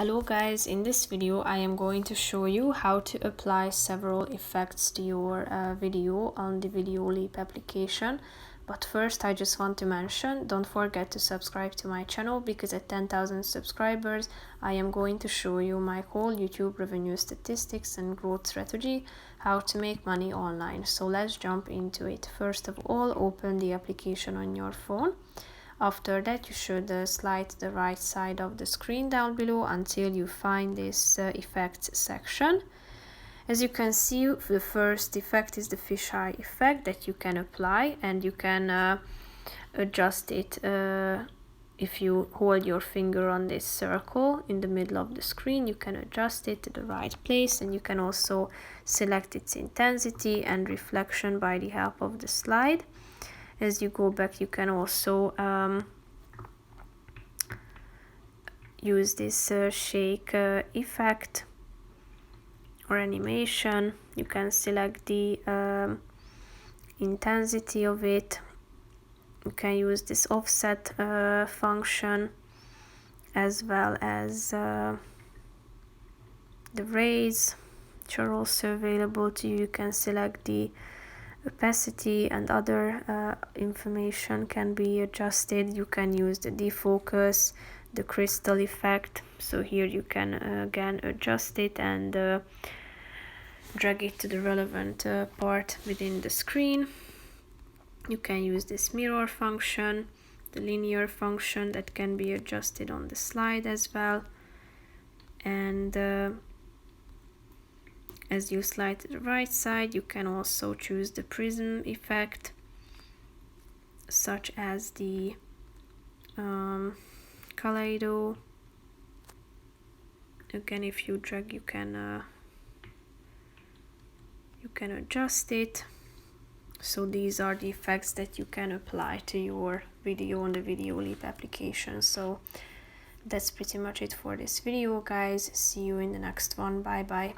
Hello guys, in this video I am going to show you how to apply several effects to your video on the Videoleap application. But first I just want to mention, don't forget to subscribe to my channel because at 10,000 subscribers I am going to show you my whole YouTube revenue statistics and growth strategy, how to make money online. So let's jump into it. First of all, open the application on your phone. After that, you should slide to the right side of the screen down below until you find this effects section. As you can see, the first effect is the fisheye effect that you can apply, and you can adjust it if you hold your finger on this circle in the middle of the screen. You can adjust it to the right place, and you can also select its intensity and reflection by the help of the slide. As you go back, you can also use this shake effect or animation. You can select the intensity of it. You can use this offset function, as well as the rays, which are also available to you. You can select the opacity, and other information can be adjusted. You can use the defocus, the crystal effect. So here you can again adjust it and drag it to the relevant part within the screen. You can use this mirror function, the linear function that can be adjusted on the slide as well. And as you slide to the right side, you can also choose the prism effect, such as the kaleido. Again, if you drag, you can adjust it. So these are the effects that you can apply to your video on the Videoleap application. So that's pretty much it for this video, guys. See you in the next one. Bye bye.